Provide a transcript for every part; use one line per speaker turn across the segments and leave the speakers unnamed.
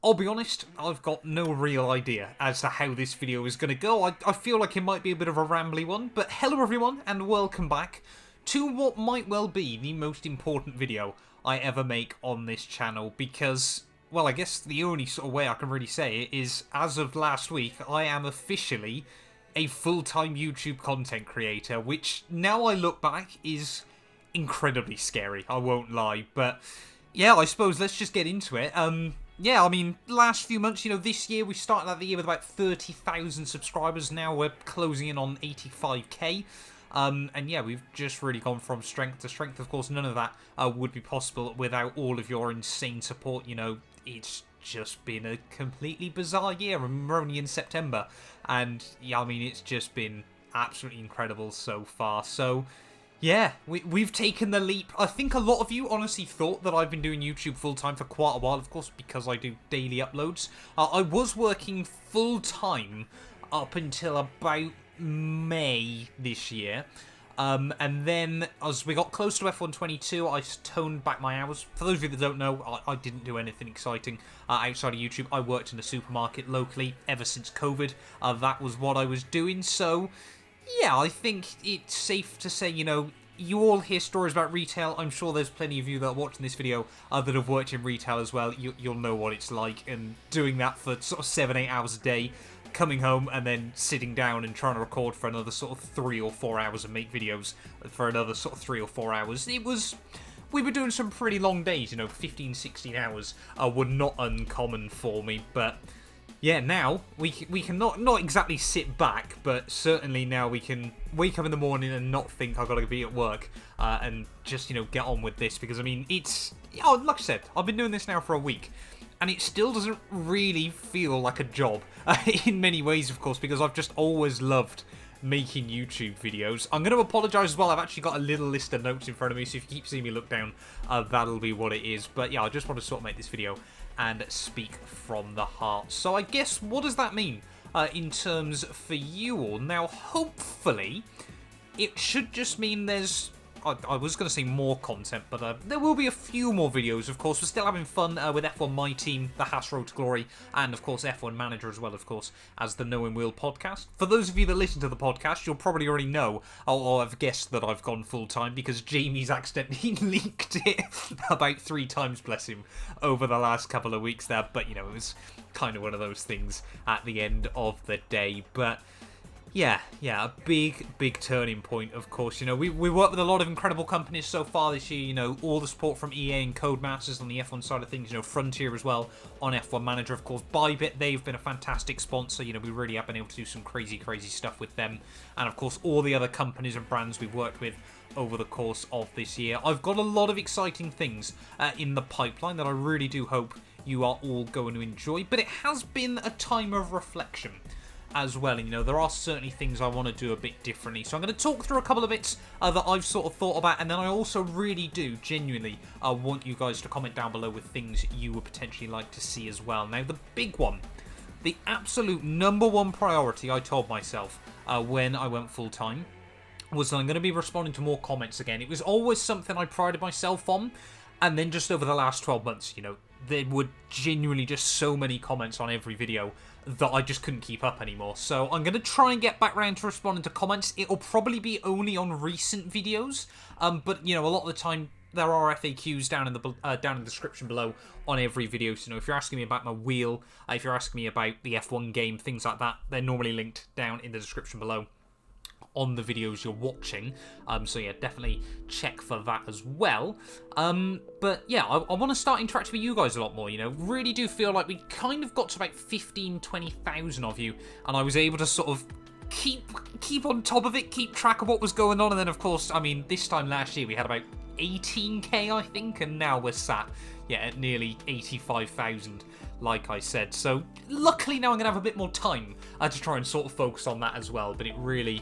I'll be honest, I've got no real idea as to how this video is going to go. I feel like it might be a bit of a rambly one, but hello everyone and welcome back to what might well be the most important video I ever make on this channel because, well, I guess the only sort of way I can really say it is, as of last week, I am officially a full-time YouTube content creator, which now I look back is incredibly scary, I won't lie, but yeah, I suppose let's just get into it. Yeah, I mean, last few months, this year we started out the year with about 30,000 subscribers. Now we're closing in on 85k. And yeah, we've just really gone from strength to strength. Of course, none of that would be possible without all of your insane support. It's just been a completely bizarre year. We're only in September. And yeah, I mean, it's just been absolutely incredible so far. So yeah, we've taken the leap. I think a lot of you honestly thought that I've been doing YouTube full-time for quite a while, of course, because I do daily uploads. I was working full-time up until about May this year. And then as we got close to F122, I toned back my hours. For those of you that don't know, I didn't do anything exciting outside of YouTube. I worked in a supermarket locally ever since COVID. That was what I was doing, so yeah, I think it's safe to say, you all hear stories about retail. I'm sure there's plenty of you that are watching this video that have worked in retail as well. You'll know what it's like, and doing that for sort of 7-8 hours a day, coming home and then sitting down and trying to record for another sort of 3 or 4 hours and make videos for another sort of 3 or 4 hours. We were doing some pretty long days, 15, 16 hours were not uncommon for me, but yeah, now we can not exactly sit back, but certainly now we can wake up in the morning and not think I've got to be at work and just, get on with this. Because, I mean, like I said, I've been doing this now for a week, and it still doesn't really feel like a job in many ways, of course, because I've just always loved making YouTube videos. I'm going to apologise as well. I've actually got a little list of notes in front of me, so if you keep seeing me look down, that'll be what it is. But yeah, I just want to sort of make this video and speak from the heart. So I guess, what does that mean in terms for you all? Now, hopefully, it should just mean there's, I was going to say more content, but there will be a few more videos, of course. We're still having fun with F1 My Team, the Haas Road to Glory, and, of course, F1 Manager as well, of course, as the Knowing Wheel podcast. For those of you that listen to the podcast, you'll probably already know, or have guessed that I've gone full-time, because Jamie's accidentally leaked it about 3 times, bless him, over the last couple of weeks there. But, it was kind of one of those things at the end of the day. But yeah, a big turning point, of course. We worked with a lot of incredible companies so far this year. All the support from EA and Codemasters on the F1 side of things. Frontier as well on F1 Manager, of course. Bybit, they've been a fantastic sponsor. We really have been able to do some crazy stuff with them. And, of course, all the other companies and brands we've worked with over the course of this year. I've got a lot of exciting things in the pipeline that I really do hope you are all going to enjoy. But it has been a time of reflection as well, and there are certainly things I want to do a bit differently. So I'm going to talk through a couple of bits that I've sort of thought about, and then I also really do genuinely want you guys to comment down below with things you would potentially like to see as well. Now, the big one, the absolute #1 priority I told myself when I went full-time was that I'm going to be responding to more comments again. It was always something I prided myself on, and then just over the last 12 months, there were genuinely just so many comments on every video that I just couldn't keep up anymore. So I'm going to try and get back around to responding to comments. It'll probably be only on recent videos, but, a lot of the time there are FAQs down in the description below on every video. So, if you're asking me about my wheel, if you're asking me about the F1 game, things like that, they're normally linked down in the description below on the videos you're watching. So yeah, definitely check for that as well. But yeah, I want to start interacting with you guys a lot more, Really do feel like we kind of got to about 15, 20,000 of you, and I was able to sort of keep on top of it, keep track of what was going on. And then, of course, I mean, this time last year we had about 18k, I think, and now we're sat, at nearly 85,000, like I said. So luckily now I'm going to have a bit more time to try and sort of focus on that as well. But it really,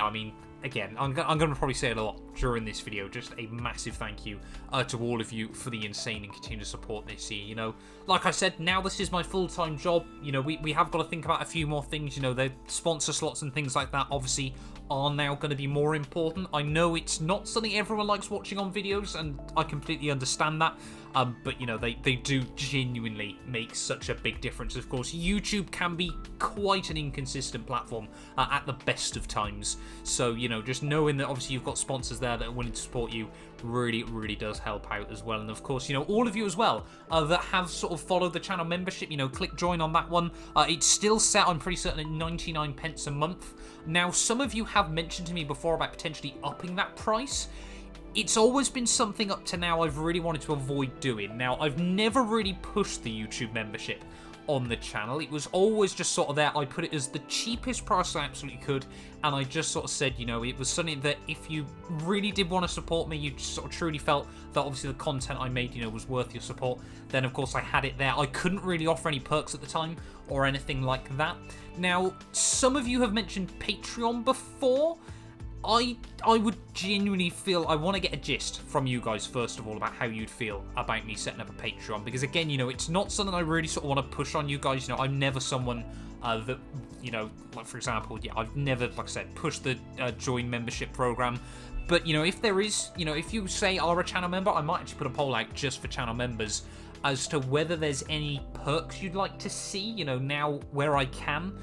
I mean, again, I'm going to probably say it a lot. during this video, just a massive thank you to all of you for the insane and continued support this year. You know, like I said, now this is my full-time job. You know, we have got to think about a few more things. You know, the sponsor slots and things like that obviously are now going to be more important. I know it's not something everyone likes watching on videos, and I completely understand that. But, you know, they do genuinely make such a big difference. Of course, YouTube can be quite an inconsistent platform at the best of times. So, you know, just knowing that obviously you've got sponsors there that are willing to support you really does help out as well. And of course, you know, all of you as well that have sort of followed the channel membership, you know, click join on that one. It's still set, I'm pretty certain, at 99 pence a month. Now, some of you have mentioned to me before about potentially upping that price. It's always been something up to now I've really wanted to avoid doing. Now, I've never really pushed the YouTube membership on the channel. It was always just sort of there. I put it as the cheapest price I absolutely could, and I just sort of said, you know, it was something that if you really did want to support me, you just sort of truly felt that obviously the content I made, you know, was worth your support, then of course I had it there. I couldn't really offer any perks at the time or anything like that. Now, some of you have mentioned Patreon before. I would genuinely feel I want to get a gist from you guys first of all about how you'd feel about me setting up a Patreon, because again, you know, it's not something I really sort of want to push on you guys. You know, I'm never someone that, you know, like for example, yeah, I've never, like I said, pushed the join membership program. But, you know, if there is, you know, if you say are a channel member, I might actually put a poll out just for channel members as to whether there's any perks you'd like to see, you know, now where I can.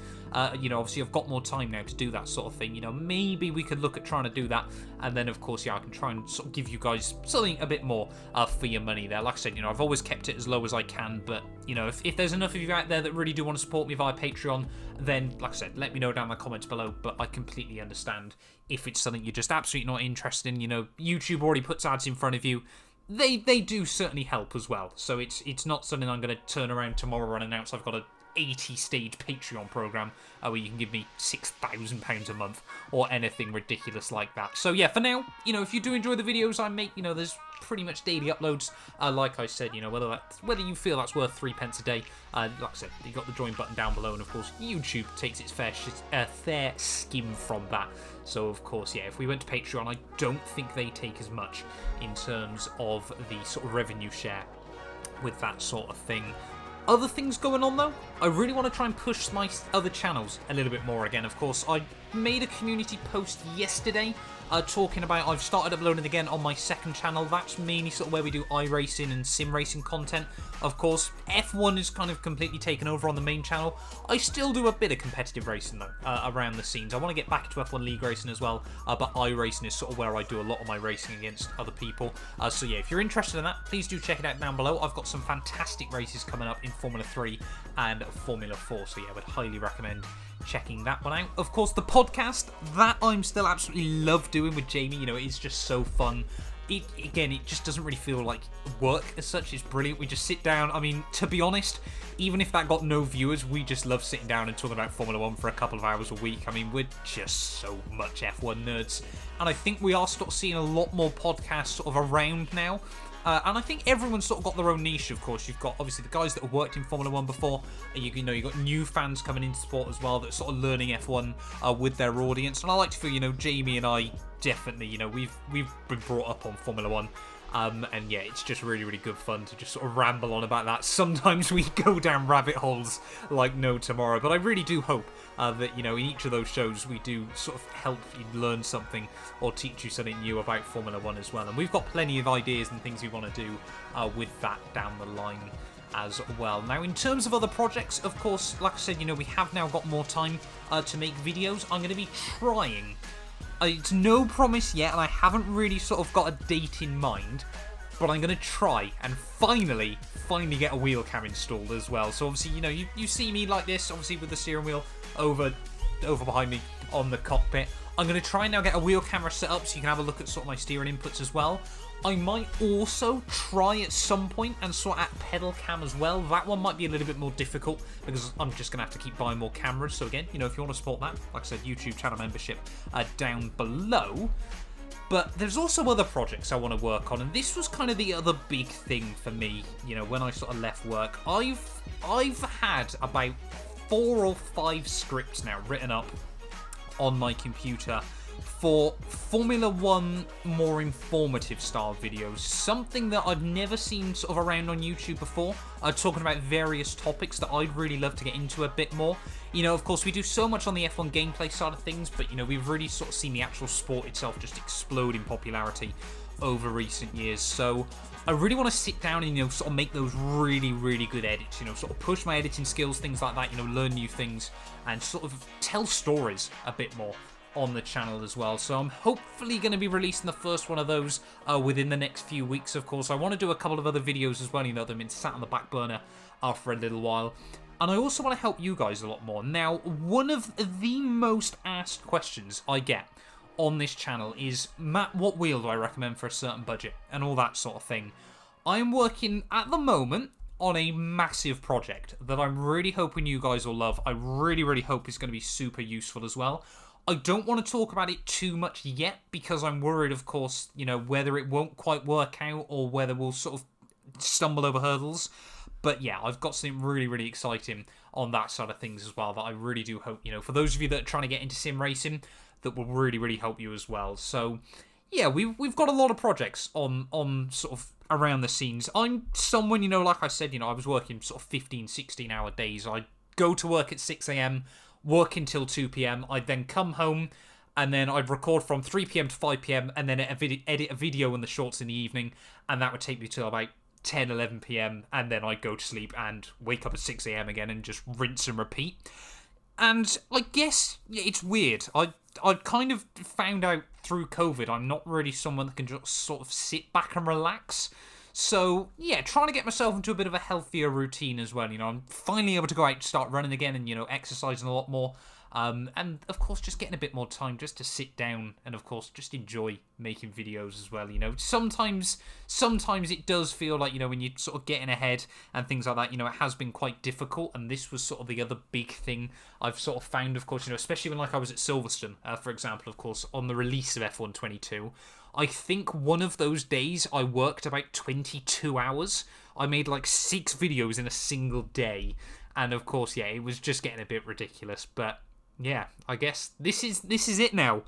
You know, obviously I've got more time now to do that sort of thing. You know, maybe we could look at trying to do that. And then, of course, yeah, I can try and sort of give you guys something a bit more for your money there. Like I said, you know, I've always kept it as low as I can. But, you know, if there's enough of you out there that really do want to support me via Patreon, then, like I said, let me know down in the comments below. But I completely understand if it's something you're just absolutely not interested in. You know, YouTube already puts ads in front of you. They do certainly help as well. So it's not something I'm going to turn around tomorrow and announce I've got a 80-stage Patreon program where you can give me £6,000 a month or anything ridiculous like that. So yeah, for now, you know, if you do enjoy the videos I make, you know, there's pretty much daily uploads. Like I said, you know, whether you feel that's worth 3 pence a day, like I said, you got the join button down below, and of course YouTube takes its fair skim from that. So of course, yeah, if we went to Patreon, I don't think they take as much in terms of the sort of revenue share with that sort of thing. Other things going on though, I really want to try and push my other channels a little bit more again. Of course, I made a community post yesterday talking about I've started uploading again on my second channel. That's mainly sort of where we do iRacing and sim racing content. Of course, F1 is kind of completely taken over on the main channel. I still do a bit of competitive racing though, around the scenes. I want to get back to F1 League racing as well, but iRacing is sort of where I do a lot of my racing against other people. So yeah, if you're interested in that, please do check it out down below. I've got some fantastic races coming up in Formula 3 and Formula 4, so yeah, I would highly recommend checking that one out. Of course, the podcast, that I'm still absolutely love doing with Jamie. You know, it's just so fun. Again, it just doesn't really feel like work as such. It's brilliant. We just sit down. I mean, to be honest, even if that got no viewers, we just love sitting down and talking about Formula 1 for a couple of hours a week. I mean, we're just so much F1 nerds. And I think we are sort of seeing a lot more podcasts sort of around now. And I think everyone's sort of got their own niche, of course. You've got, obviously, the guys that have worked in Formula 1 before. You know, you've got new fans coming into sport as well that are sort of learning F1 with their audience. And I like to feel, you know, Jamie and I definitely, you know, we've been brought up on Formula 1. And yeah, it's just really good fun to just sort of ramble on about that. Sometimes we go down rabbit holes like no tomorrow, but I really do hope that, you know, in each of those shows we do sort of help you learn something or teach you something new about Formula 1 as well. And we've got plenty of ideas and things we want to do with that down the line as well. Now, in terms of other projects, of course, like I said, you know, we have now got more time to make videos. I'm going to be trying. It's no promise yet, and I haven't really sort of got a date in mind, but I'm going to try and finally get a wheel cam installed as well. So obviously, you know, you see me like this, obviously with the steering wheel over behind me on the cockpit. I'm going to try and now get a wheel camera set up so you can have a look at sort of my steering inputs as well. I might also try at some point and sort out pedal cam as well. That one might be a little bit more difficult because I'm just going to have to keep buying more cameras. So again, you know, if you want to support that, like I said, YouTube channel membership down below. But there's also other projects I want to work on, and this was kind of the other big thing for me, you know, when I sort of left work. I've had about 4 or 5 scripts now written up on my computer for Formula 1 more informative style videos. Something that I've never seen sort of around on YouTube before. Talking about various topics that I'd really love to get into a bit more. You know, of course, we do so much on the F1 gameplay side of things, but, you know, we've really sort of seen the actual sport itself just explode in popularity over recent years. So I really want to sit down and, you know, sort of make those really, really good edits, you know, sort of push my editing skills, things like that, you know, learn new things and sort of tell stories a bit more on the channel as well. So I'm hopefully going to be releasing the first one of those within the next few weeks, of course. I want to do a couple of other videos as well, you know, that have been sat on the back burner for a little while. And I also want to help you guys a lot more. Now, one of the most asked questions I get on this channel is, Matt, what wheel do I recommend for a certain budget? And all that sort of thing. I'm working, at the moment, on a massive project that I'm really hoping you guys will love. I really, really hope it's going to be super useful as well. I don't want to talk about it too much yet because I'm worried, of course, you know, whether it won't quite work out or whether we'll sort of stumble over hurdles. But yeah, I've got something really, really exciting on that side of things as well that I really do hope, you know, for those of you that are trying to get into sim racing, that will really, really help you as well. So yeah, we've got a lot of projects on sort of around the scenes. I'm someone, you know, like I said, you know, I was working sort of 15, 16-hour days. I go to work at 6 a.m., work until 2 p.m. I'd then come home and then I'd record from 3 p.m. to 5 p.m. and then edit a video and the shorts in the evening, and that would take me till about 10, 11 p.m. and then I'd go to sleep and wake up at 6 a.m. again and just rinse and repeat. And I guess it's weird. I kind of found out through COVID I'm not really someone that can just sort of sit back and relax. So, yeah, trying to get myself into a bit of a healthier routine as well. You know, I'm finally able to go out and start running again and, you know, exercising a lot more. And, of course, just getting a bit more time just to sit down and, of course, just enjoy making videos as well, you know. Sometimes it does feel like, you know, when you're sort of getting ahead and things like that, you know, it has been quite difficult. And this was sort of the other big thing I've sort of found, of course, you know, especially when, like, I was at Silverstone, for example, of course, on the release of F1 22. I think one of those days I worked about 22 hours. I made like 6 videos in a single day. And, of course, yeah, it was just getting a bit ridiculous. But yeah, I guess this is it now.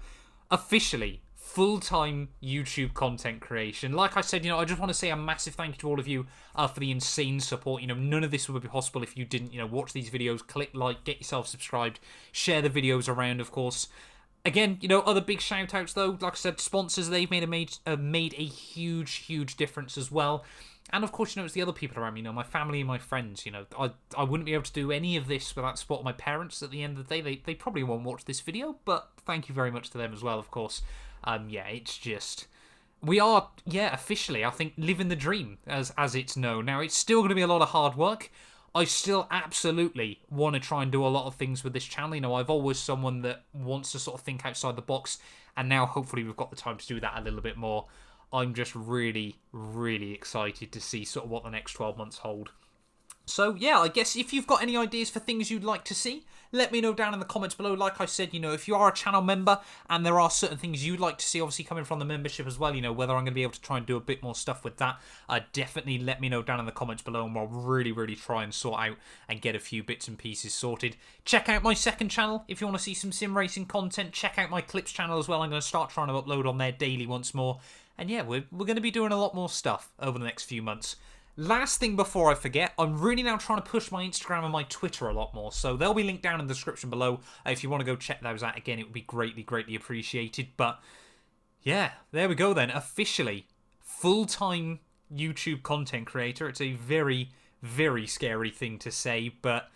Officially, full-time YouTube content creation. Like I said, you know, I just want to say a massive thank you to all of you for the insane support. You know, none of this would be possible if you didn't, you know, watch these videos, click like, get yourself subscribed, share the videos around, of course. Again, you know, other big shout-outs, though. Like I said, sponsors, they've made a huge difference as well. And, of course, you know, it's the other people around me, you know, my family and my friends, you know. I wouldn't be able to do any of this without the support of my parents at the end of the day. They probably won't watch this video, but thank you very much to them as well, of course. Yeah, it's just... We are, yeah, officially, I think, living the dream, as it's known. Now, it's still going to be a lot of hard work. I still absolutely want to try and do a lot of things with this channel. You know, I've always someone that wants to sort of think outside the box, and now hopefully we've got the time to do that a little bit more. I'm just really, really excited to see sort of what the next 12 months hold. So, yeah, I guess if you've got any ideas for things you'd like to see, let me know down in the comments below. Like I said, you know, if you are a channel member and there are certain things you'd like to see, obviously coming from the membership as well, you know, whether I'm going to be able to try and do a bit more stuff with that, definitely let me know down in the comments below, and we'll really, really try and sort out and get a few bits and pieces sorted. Check out my second channel if you want to see some sim racing content. Check out my clips channel as well. I'm going to start trying to upload on there daily once more. And yeah, we're going to be doing a lot more stuff over the next few months. Last thing before I forget, I'm really now trying to push my Instagram and my Twitter a lot more, so they'll be linked down in the description below. If you want to go check those out again, it would be greatly appreciated. But yeah, there we go then. Officially, full-time YouTube content creator. It's a very, very scary thing to say, but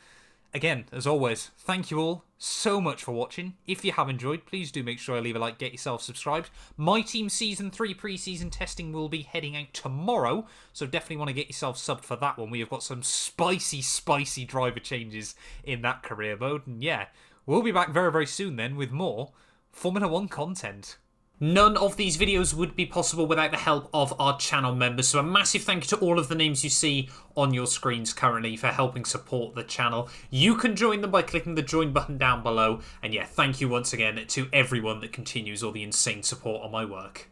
again, as always, thank you all so much for watching. If you have enjoyed, please do make sure I leave a like, get yourself subscribed. My Team Season 3 pre-season testing will be heading out tomorrow, so definitely want to get yourself subbed for that one. We have got some spicy driver changes in that career mode. And yeah, we'll be back very, very soon then with more Formula 1 content. None of these videos would be possible without the help of our channel members, so a massive thank you to all of the names you see on your screens currently for helping support the channel. You can join them by clicking the join button down below, and yeah, thank you once again to everyone that continues all the insane support on my work.